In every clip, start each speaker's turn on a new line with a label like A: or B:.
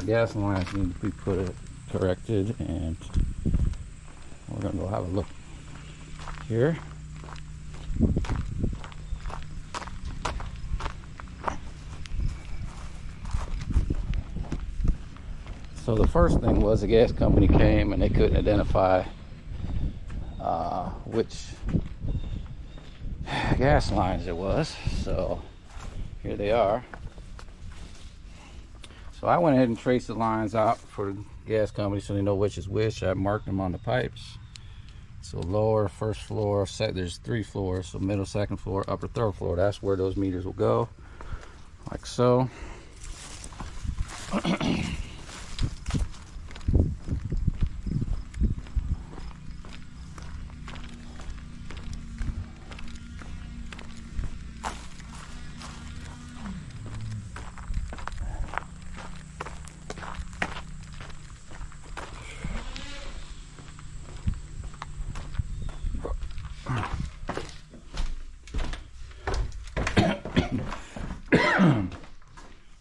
A: gas lines need to be corrected, and we're gonna go have a look here. So the first thing was the gas company came and they couldn't identify which gas lines it was. So here they are. So I went ahead and traced the lines out for the gas company so they know which is which. I marked them on the pipes. So lower, first floor, there's 3 floors. So middle, second floor, upper, third floor. That's where those meters will go, like so.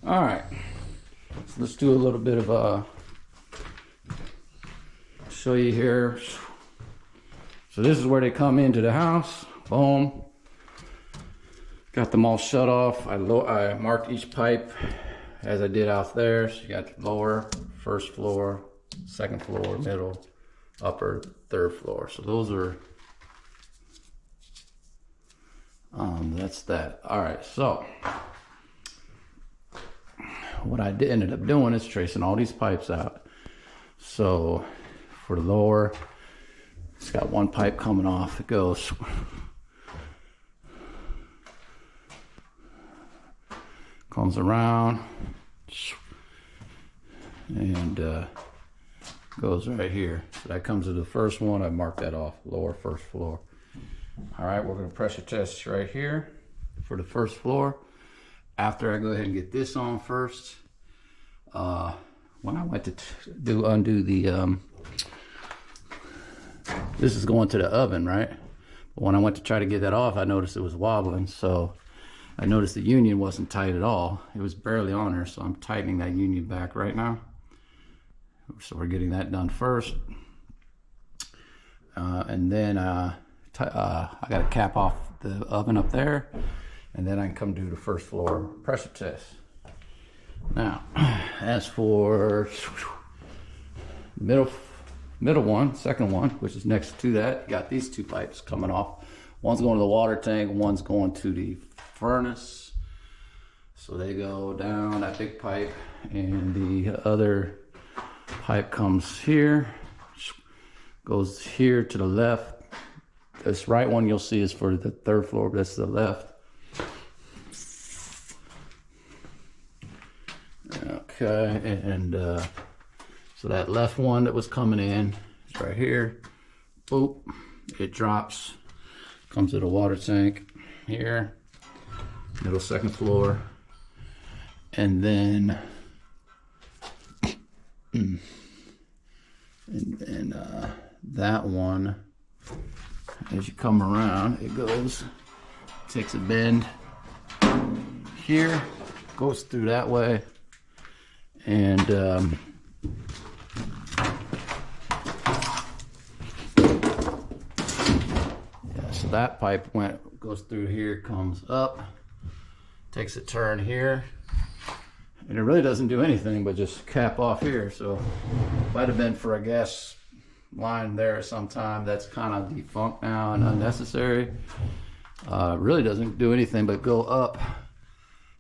A: All right, so let's do a little bit of show you here. So this is where they come into the house. Boom, got them all shut off. I marked each pipe as I did out there. So you got lower, first floor, second floor, middle, upper, third floor. So those are that's that. All right, so what I ended up doing is tracing all these pipes out. So for the lower, it's got one pipe coming off. It goes comes around and goes right here. So that comes to the first one. I marked that off, lower first floor. All right, we're going to pressure test right here for the first floor. After I go ahead and get this on first, when I went to undo the, this is going to the oven, right? But when I went to try to get that off, I noticed it was wobbling. So I noticed the union wasn't tight at all. It was barely on there. So I'm tightening that union back right now. So we're getting that done first. And then I got to cap off the oven up there. And then I can come do the first floor pressure test. Now, as for middle one, second one, which is next to that, you got these 2 pipes coming off. One's going to the water tank, one's going to the furnace. So they go down that big pipe, and the other pipe comes here, goes here to the left. This right one you'll see is for the 3rd floor, but that's the left. Okay, and so that left one that was coming in is right here. Boop, it drops, comes to the water tank here, middle, second floor, and then that one, as you come around, it goes, takes a bend here, goes through that way. And yeah, so that pipe goes through here, comes up, takes a turn here, and it really doesn't do anything but just cap off here. So might have been for a gas line there sometime that's kind of defunct now and unnecessary. Really doesn't do anything but go up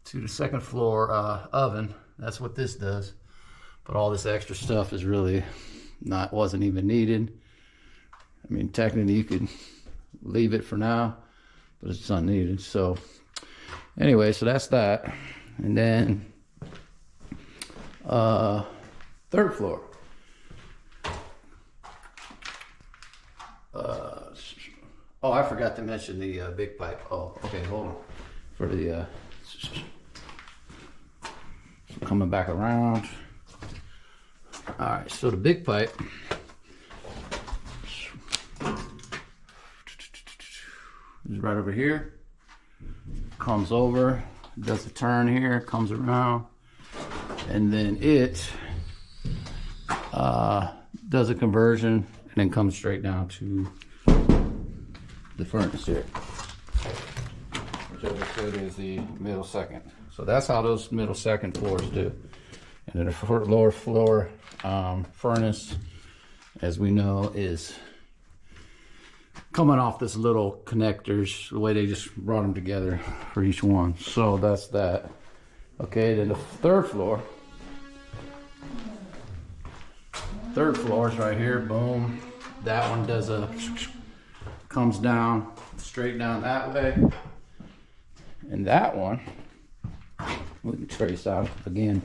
A: to the 2nd floor oven. That's what this does. But all this extra stuff is really wasn't even needed. I mean, technically you could leave it for now, but it's unneeded. So anyway, so that's that. And then 3rd floor. Oh, I forgot to mention the big pipe. Oh, okay, hold on. For the coming back around. All right, so the big pipe is right over here. Comes over, does a turn here, comes around, and then it does a conversion, and then comes straight down to the furnace here, which as I said is the middle second. So that's how those middle second floors do. And then the lower floor furnace, as we know, is coming off this little connectors, the way they just brought them together for each one. So that's that. Okay, then the third floor is right here. Boom. That one does a comes down straight down that way, and that one we can trace out again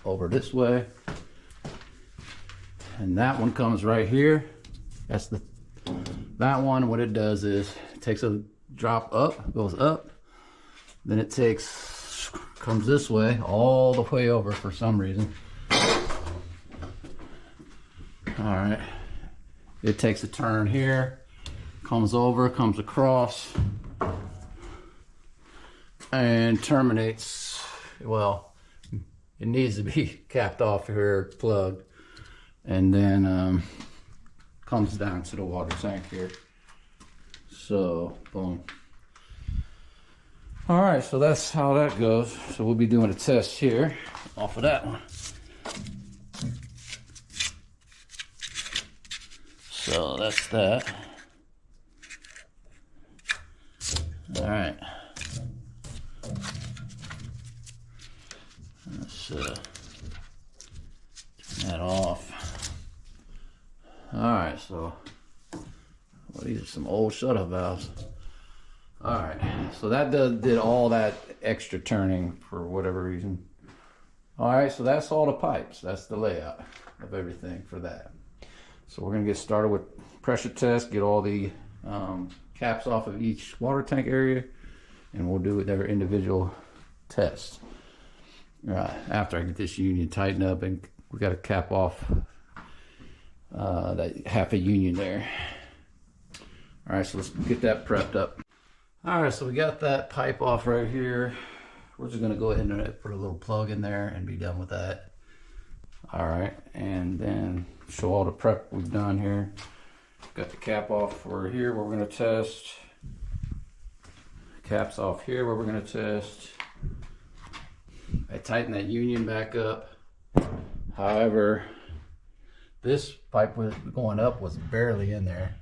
A: over this way, and that one comes right here. That's that one. What it does is it takes a drop up, goes up, then it comes this way all the way over for some reason. All right, it takes a turn here, comes over, comes across, and terminates. Well, it needs to be capped off here, plugged, and then comes down to the water tank here. So boom. All right, so that's how that goes. So we'll be doing a test here off of that one. So that's that. All right. Let's turn that off. All right, so well, these are some old shut-off valves. All right, so that did all that extra turning for whatever reason. All right, so that's all the pipes. That's the layout of everything for that. So we're gonna get started with pressure test, get all the caps off of each water tank area, and we'll do their individual tests. After I get this union tightened up, and we got to cap off that half a union there. All right, so let's get that prepped up. All right, so we got that pipe off right here. We're just gonna go ahead and put a little plug in there and be done with that. All right, and then show all the prep we've done here. Got the cap off for here where we're gonna test. Caps off here where we're gonna test. I tightened that union back up. However, this pipe was going up was barely in there.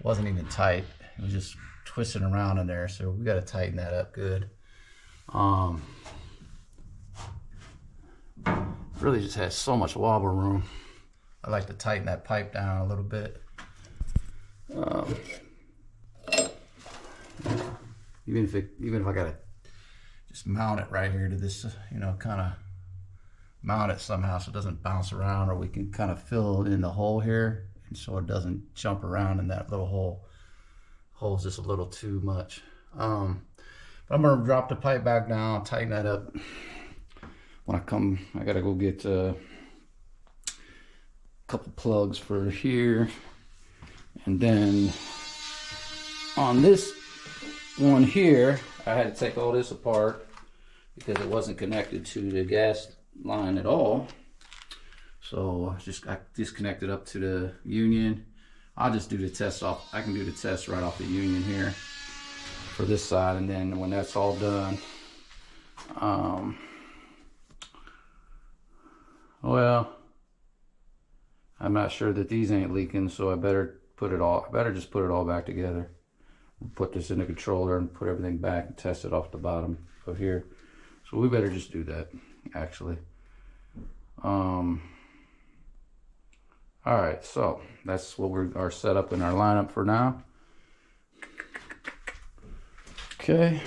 A: Wasn't even tight. It was just twisting around in there. So we got to tighten that up good. Really just has so much wobble room. I like to tighten that pipe down a little bit. Even if I gotta just mount it right here to this, you know, kind of mount it somehow so it doesn't bounce around, or we can kind of fill in the hole here, and so it doesn't jump around in that little hole. Hole's just a little too much. But I'm gonna drop the pipe back down, tighten that up. When I come, I gotta go get a couple plugs for here, and then on this one here, I had to take all this apart because it wasn't connected to the gas line at all. So I disconnected up to the union. I'll just do the test off. I can do the test right off the union here for this side, and then when that's all done, well, I'm not sure that these ain't leaking, so I better just put it all back together. Put this in the controller and put everything back and test it off the bottom of here. So we better just do that, actually. All right, so that's what our setup in our lineup for now. Okay.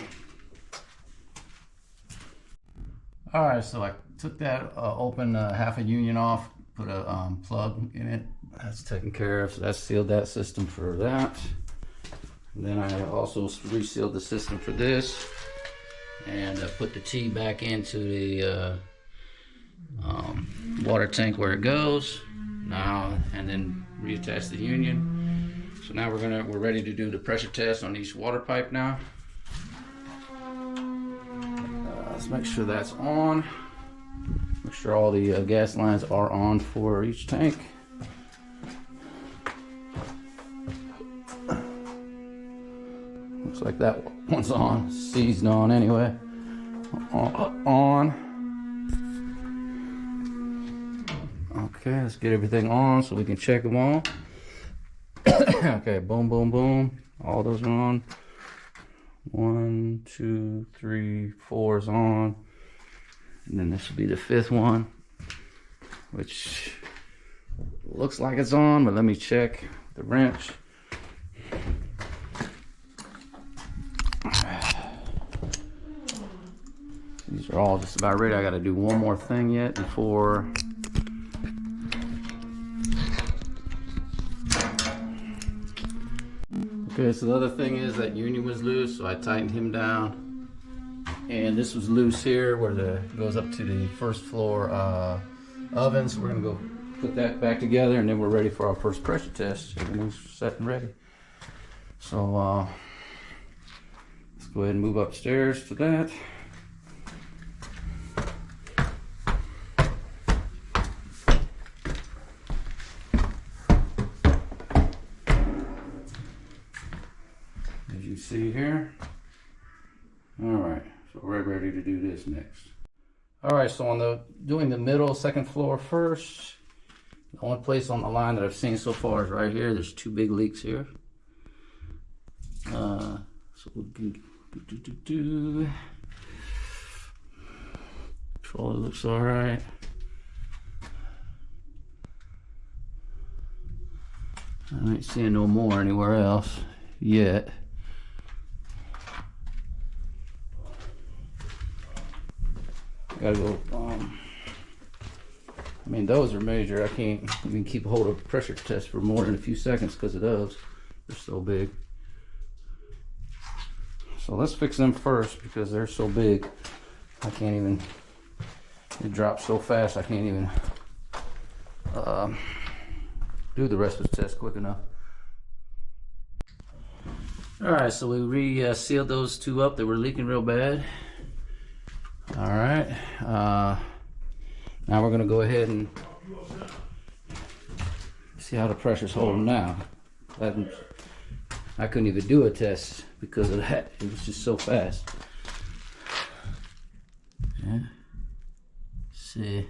A: All right, so I took that open half a union off, put a plug in it. That's taken care of, so that sealed that system for that. And then I also resealed the system for this, and put the T back into the water tank where it goes now, and then reattach the union. So now we're ready to do the pressure test on each water pipe now. Let's make sure that's on. Make sure all the gas lines are on for each tank. Looks like that one's on, seized on anyway. On. Okay, let's get everything on so we can check them all. Okay, boom, boom, boom. All those are on. 1, 2, 3, 4 is on. And then this will be the 5th one, which looks like it's on, but let me check the wrench. These are all just about ready. I got to do one more thing yet before. Okay, so the other thing is that union was loose, so I tightened him down. And this was loose here where it goes up to the first floor oven. So we're gonna go put that back together, and then we're ready for our first pressure test. Everything's set and ready. So let's go ahead and move upstairs to that. As you see here. All right. So we're ready to do this next. All right, so on doing the middle, second floor first, the only place on the line that I've seen so far is right here. There's 2 big leaks here. So we can controller looks all right. I ain't seeing no more anywhere else yet. Gotta go, I mean, those are major. I can't even keep hold of pressure test for more than a few seconds because of those. They're so big. So let's fix them first because they're so big. I can't even, it drops so fast I can't even do the rest of the test quick enough. All right, so we re-sealed those 2 up that were leaking real bad. All right, now we're gonna go ahead and see how the pressure's holding now. I couldn't even do a test because of that. It was just so fast. Yeah. See.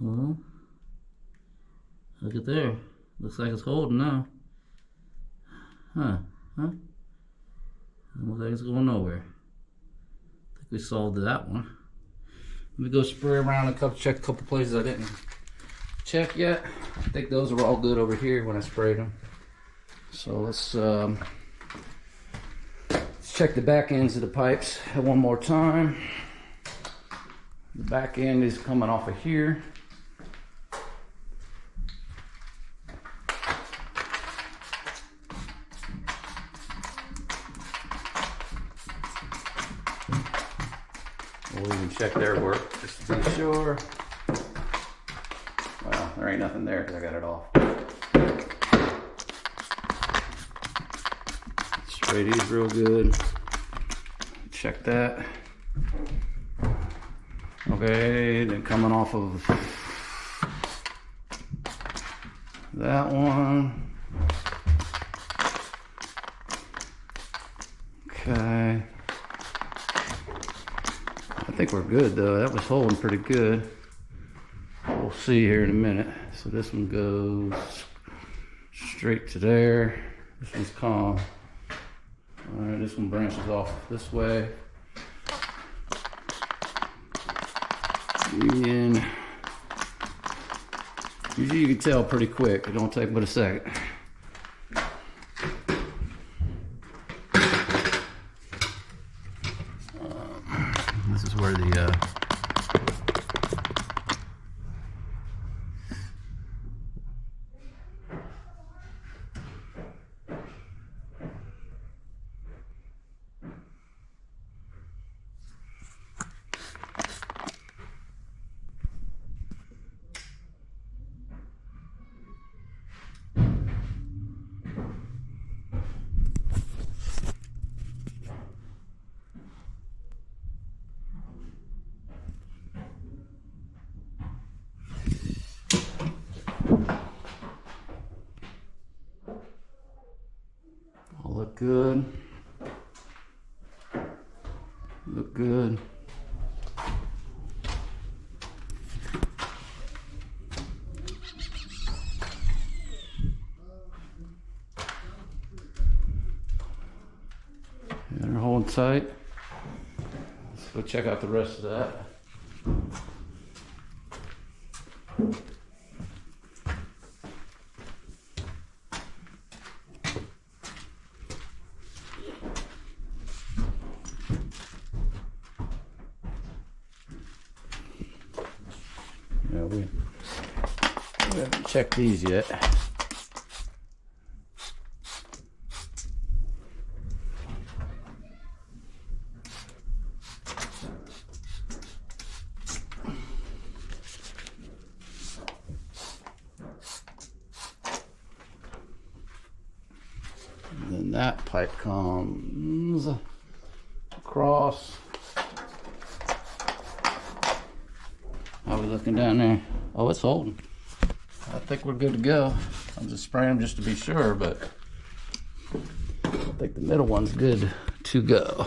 A: Well, look at there. Looks like it's holding now. Huh? Looks like it's going nowhere. I think we solved that one. Let me go spray around check a couple places I didn't check yet. I think those are all good over here when I sprayed them. So let's check the back ends of the pipes one more time. The back end is coming off of here. We'll even check their work just to be sure. Well, there ain't nothing there because I got it off. Spray these real good. Check that. Okay, then coming off of that one. Okay. I think we're good though. That was holding pretty good. We'll see here in a minute. So this one goes straight to there. This one's calm. All right, this one branches off this way. And usually you can tell pretty quick. It don't take but a second. This is where the look good. Look good. And they're holding tight. Let's go check out the rest of that. Yeah, we haven't checked these yet. And then that pipe comes across. How are we looking down there? Oh, it's holding. I think we're good to go. I'm just spraying them just to be sure, but I think the middle one's good to go.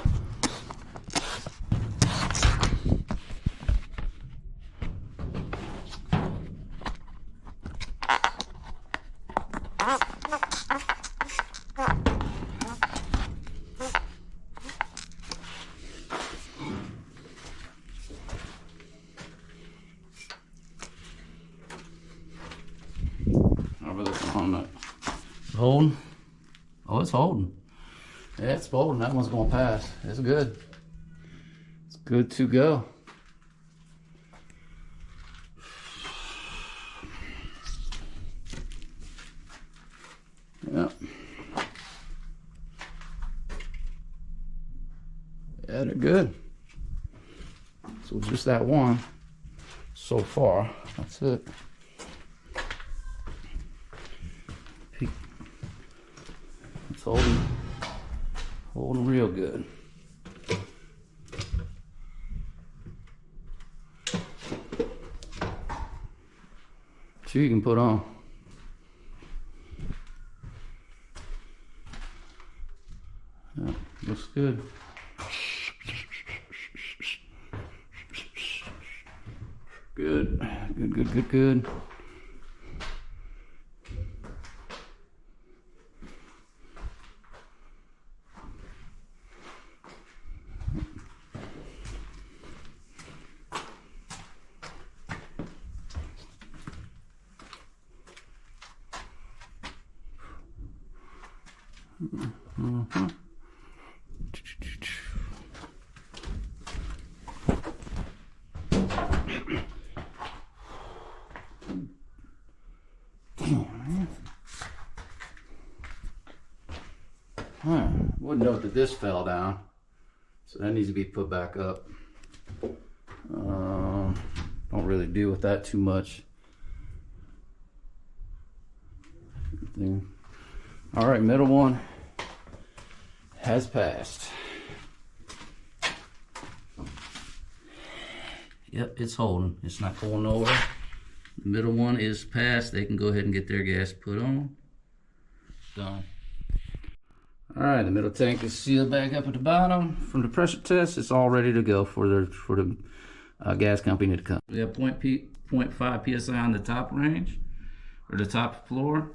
A: On that. Holding. Oh, it's holding. Yeah, it's holding. That one's gonna pass. It's good. It's good to go. Yeah. Yeah, they're good. So just that one so far. That's it. It's holding real good. Two you can put on. Yeah, looks good. Good, good, good, good, good. Mm-hmm. Alright, would note that this fell down, so that needs to be put back up. Don't really deal with that too much. Alright, middle one has passed. Yep, it's holding. It's not going over. The middle one is passed. They can go ahead and get their gas put on. Done. Alright, the middle tank is sealed back up at the bottom. From the pressure test, it's all ready to go for the gas company to come. We have 0.5 psi on the top range, or the top floor.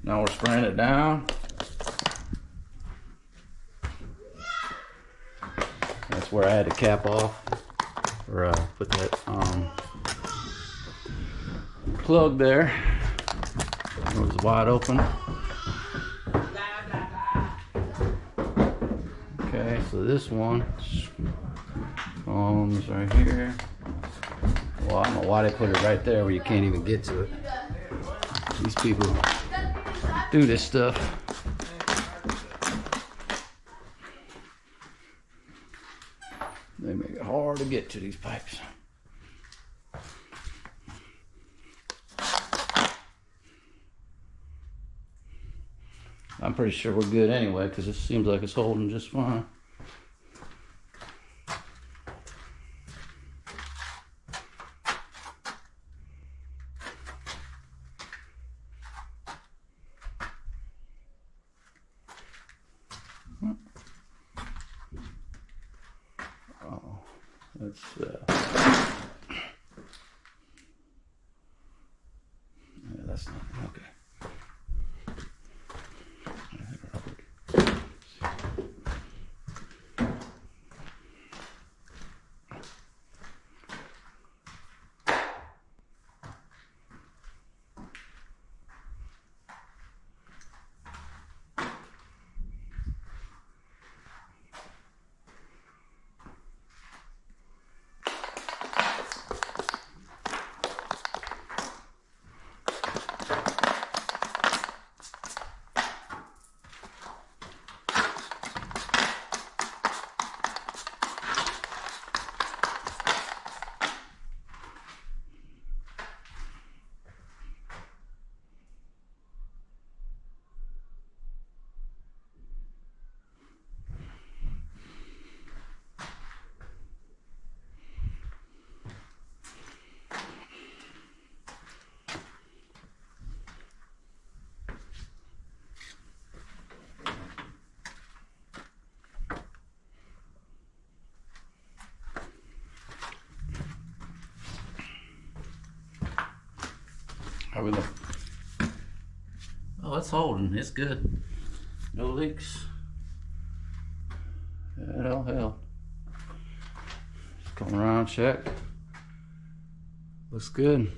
A: Now we're spraying it down. That's where I had to cap off, or put that plug there. It was wide open. Okay, so this one comes right here. Well, I don't know why they put it right there where you can't even get to it. These people do this stuff. They make it hard to get to these pipes. I'm pretty sure we're good anyway, because it seems like it's holding just fine. Let's yeah, that's not okay. How we look? Oh, it's holding. It's good. No leaks. Hell, hell. Just come around, check. Looks good.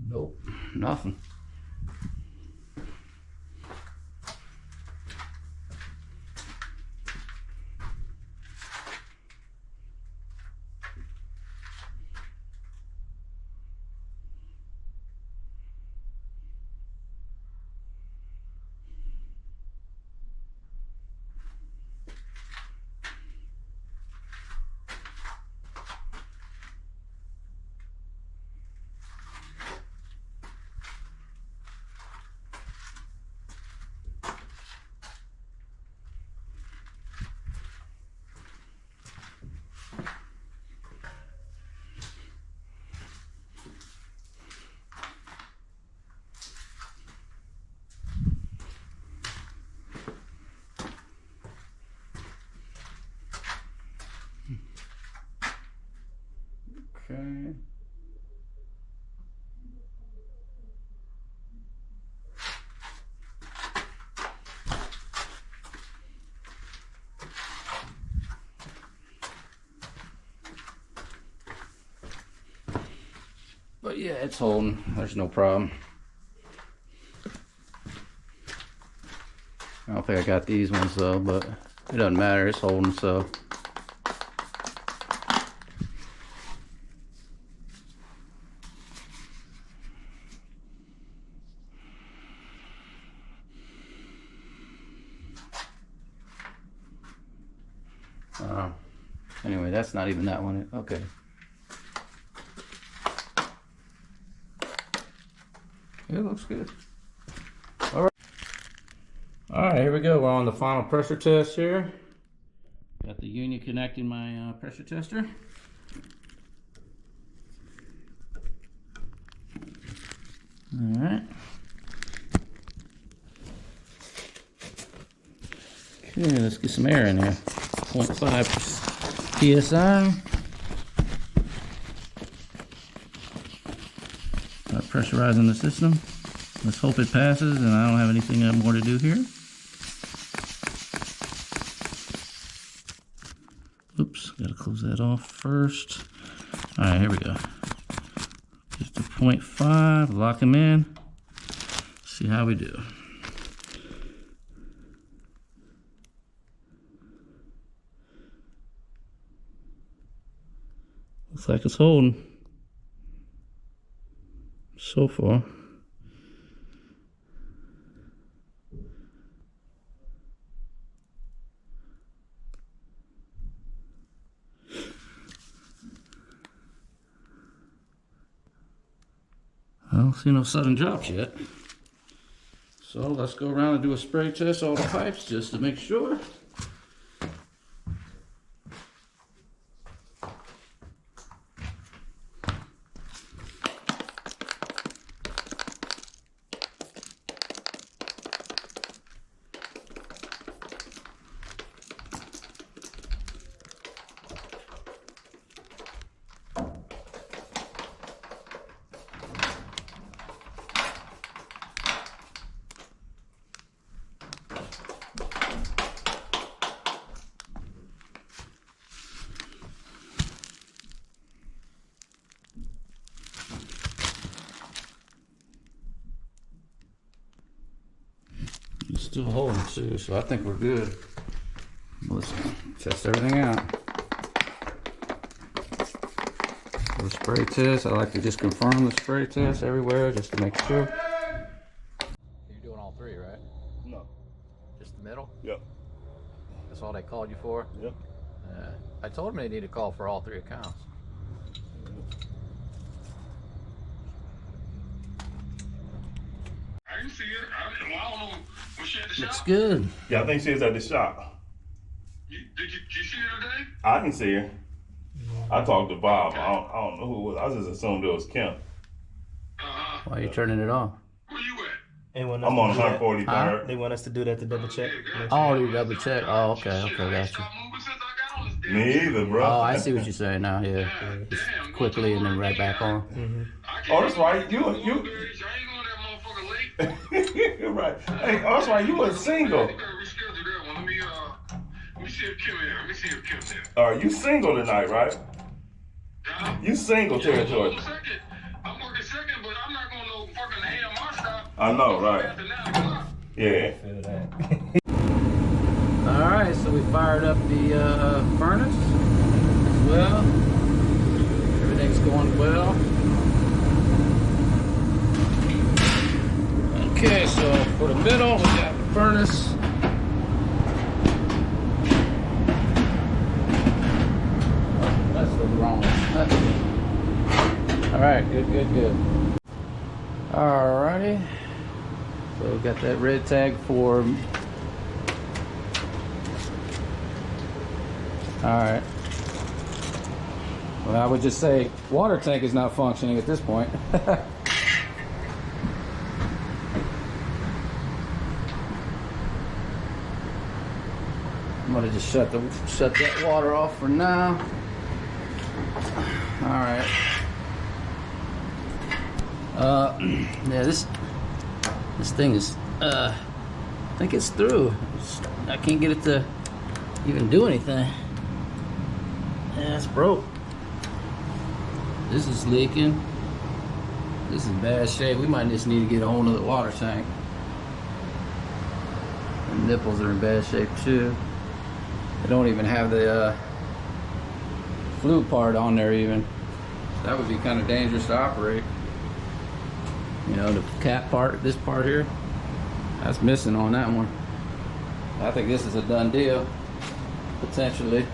A: Nope, nothing. Okay. But yeah, it's holding. There's no problem. I don't think I got these ones though, but it doesn't matter. It's holding, so. Anyway, that's not even that one. Okay. It looks good. All right. All right, here we go. We're on the final pressure test here. Got the union connecting my pressure tester. All right. Okay, let's get some air in there. 0.5 PSI. Start pressurizing the system. Let's hope it passes and I don't have anything more to do here. Oops, gotta close that off first. All right, here we go. Just a 0.5, lock them in. See how we do. Looks like it's holding so far. I don't see no sudden drops yet. So let's go around and do a spray test all the pipes just to make sure. still holding too, so I think we're good. Let's test everything out. The spray test, I like to just confirm the spray test everywhere just to make sure. You're doing all three, right?
B: No.
A: Just the middle?
B: Yep.
A: That's all they called you for?
B: Yep.
A: I told them they need to call for all three accounts.
C: I didn't see it. I don't know. Was she at the
A: Looks
C: shop?
A: good.
B: Yeah, I think she's at the shop.
C: Did you see her today?
B: I didn't see her. I talked to Bob. I don't know who it was. I just assumed it was Kim.
A: Why are you turning it off?
C: Where you at?
D: They want us
B: I'm
D: to
B: on
D: do that.
B: 143rd.
D: They want us to do that to double check.
A: Oh, you double check. Oh, okay,
C: Shit,
A: okay,
C: I ain't
A: gotcha.
C: stopped moving since I got on this damn
B: Me
C: shit.
B: either, bro.
A: Oh, I see what you're saying now. Yeah,
C: God
A: just
C: damn,
A: quickly and then right back on.
C: I can't
B: Oh, that's
C: go
B: right.
C: to
B: You-
C: I ain't going that motherfucker late.
B: You're right. Hey, oh, that's right. You was single.
C: You gotta reschedule that one. Let me see if Kim here. Let me see if Kim's there.
B: You single tonight, right?
C: Huh?
B: You single territory.
C: I'm working second, but I'm not going to no fucking AMR stop.
B: I know, right?
C: After 9 o'clock.
B: Yeah.
A: All right, so we fired up the furnace as well. Everything's going well. Okay, so for the middle, we got the furnace. Oh, that's the wrong one. All right, good. All righty. So we got that red tag for. All right. Well, I would just say water tank is not functioning at this point. I'm gonna just shut that water off for now. All right. Yeah, this thing is, I think it's through. I can't get it to even do anything. Yeah, it's broke. This is leaking. This is in bad shape. We might just need to get a whole nother water tank. The nipples are in bad shape too. They don't even have the flue part on there even. That would be kind of dangerous to operate. You know, the cap part, this part here, that's missing on that one. I think this is a done deal, potentially.